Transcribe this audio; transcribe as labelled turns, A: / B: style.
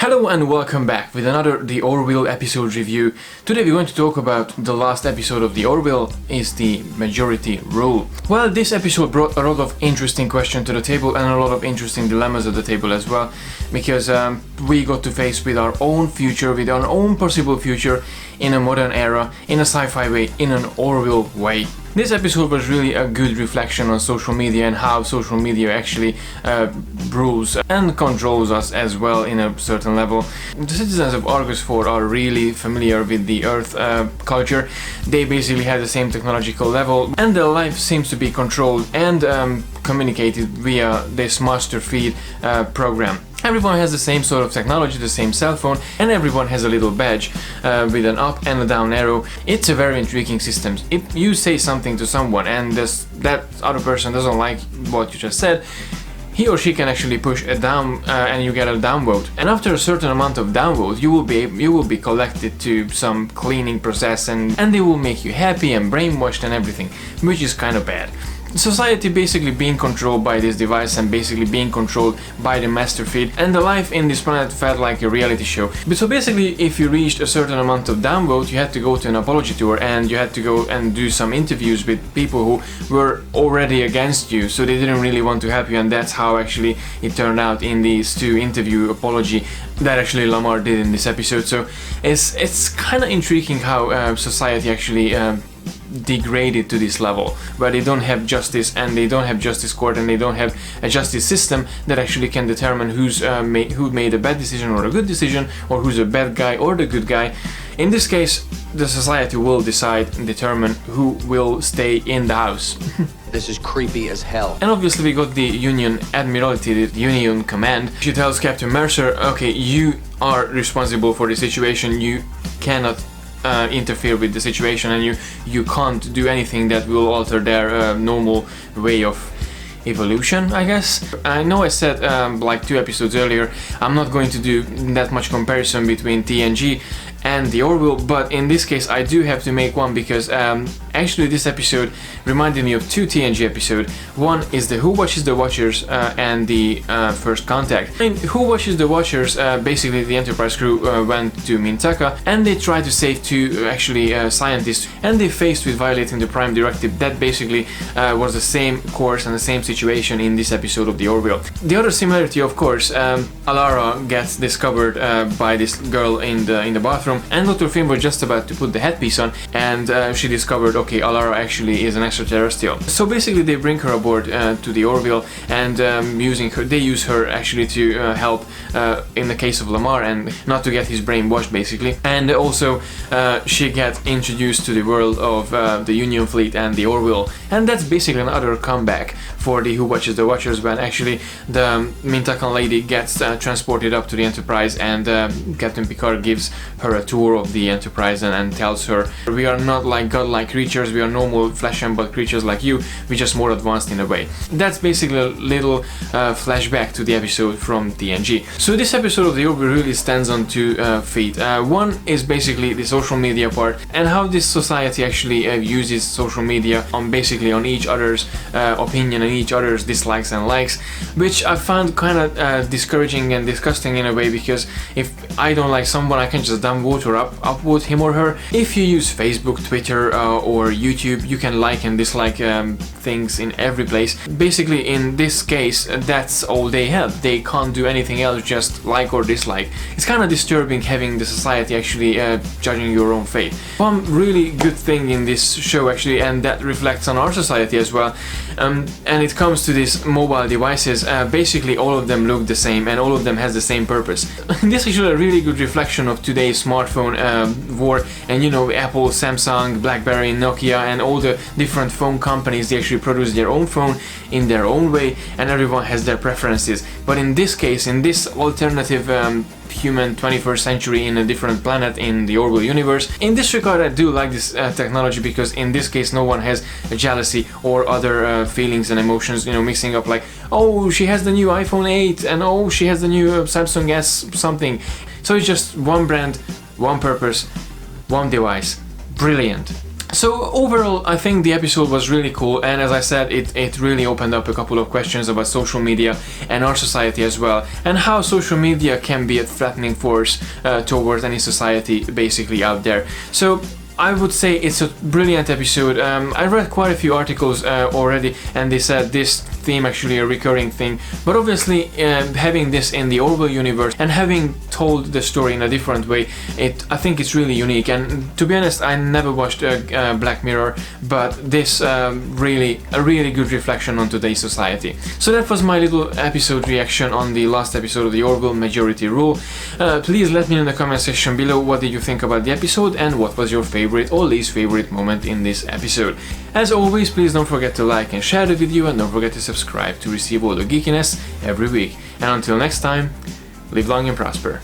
A: Hello and welcome back with another The Orville episode review. Today we're going to talk about the last episode of The Orville, is the majority rule. Well, this episode brought a lot of interesting questions to the table and a lot of interesting dilemmas at the table as well, because we got to face with our own future, with our own possible future in a modern era, in a sci-fi way, in an Orville way. This episode was really a good reflection on social media and how social media actually rules and controls us as well in a certain level. The citizens of Argus 4 are really familiar with the Earth culture. They basically have the same technological level and their life seems to be controlled and communicated via this master feed program. Everyone has the same sort of technology, the same cell phone, and everyone has a little badge with an up and a down arrow. It's a very intriguing system. If you say something to someone and that other person doesn't like what you just said, he or she can actually push a down and you get a downvote. And after a certain amount of downvote, you will be collected to some cleaning process and they will make you happy and brainwashed and everything, which is kind of bad. Society basically being controlled by this device and basically being controlled by the master feed, and the life in this planet felt like a reality show. But so basically, if you reached a certain amount of downvote, you had to go to an apology tour and you had to go and do some interviews with people who were already against you, so they didn't really want to help you, and that's how actually it turned out in these two interview apology that actually Lamar did in this episode. So it's kind of intriguing how society actually degraded to this level, where they don't have justice and they don't have justice court and they don't have a justice system that actually can determine who made a bad decision or a good decision, or who's a bad guy or the good guy. In this case, the society will decide and determine who will stay in the house.
B: This is creepy as hell.
A: And obviously we got the Union Admiralty, the Union Command. She tells Captain Mercer, okay, you are responsible for the situation, you cannot interfere with the situation, and you can't do anything that will alter their normal way of evolution, I guess. I know I said like 2 episodes earlier, I'm not going to do that much comparison between TNG and the Orville, but in this case I do have to make one, because actually this episode reminded me of 2 TNG episodes. One is the Who Watches the Watchers and the First Contact. In Who Watches the Watchers, basically the Enterprise crew went to Mintaka and they tried to save 2 scientists, and they faced with violating the Prime Directive. That basically was the same course and the same situation in this episode of the Orville. The other similarity, of course, Alara gets discovered by this girl in the bathroom, and Dr. Finn was just about to put the headpiece on, and she discovered, okay, Alara actually is an extraterrestrial. So basically they bring her aboard to the Orville, and they use her actually to help in the case of Lamar and not to get his brain washed basically. And also she gets introduced to the world of the Union Fleet and the Orville, and that's basically another comeback for the Who Watches the Watchers, when actually the Mintakan lady gets transported up to the Enterprise, and Captain Picard gives her a tour of the Enterprise and tells her, we are not like godlike creatures, we are normal flesh and blood creatures like you, we're just more advanced in a way. That's basically a little flashback to the episode from TNG. So this episode of the Orville really stands on 2 feet. One is basically the social media part, and how this society actually uses social media on each other's opinion and each other's dislikes and likes, which I found kind of discouraging and disgusting in a way, because if I don't like someone, I can just downvote or upvote him or her. If you use Facebook, Twitter or YouTube, you can like and dislike things in every place. Basically in this case, that's all they have. They can't do anything else, just like or dislike. It's kind of disturbing having the society actually judging your own fate. One really good thing in this show actually, and that reflects on our society as well, and it comes to these mobile devices, basically all of them look the same and all of them has the same purpose. This is actually a really good reflection of today's smartphone war, and you know, Apple, Samsung, BlackBerry, Nokia and all the different phone companies, they actually produce their own phone in their own way, and everyone has their preferences. But in this case, in this alternative human 21st century in a different planet in the Orville universe, in this regard I do like this technology, because in this case no one has a jealousy or other feelings and emotions, you know, mixing up like, oh, she has the new iPhone 8 and oh, she has the new Samsung S something. So it's just one brand, one purpose, one device. Brilliant. So overall, I think the episode was really cool, and as I said, it really opened up a couple of questions about social media and our society as well, and how social media can be a threatening force towards any society basically out there. So I would say it's a brilliant episode. I read quite a few articles already, and they said this theme actually a recurring thing, but obviously having this in the Orville universe and having told the story in a different way, I think it's really unique. And to be honest, I never watched Black Mirror, but this a really good reflection on today's society. So that was my little episode reaction on the last episode of the Orville Majority Rule. Please let me know in the comment section below what did you think about the episode and what was your favorite or least favorite moment in this episode. As always, please don't forget to like and share the video, and don't forget to subscribe to receive all the geekiness every week. And until next time, live long and prosper.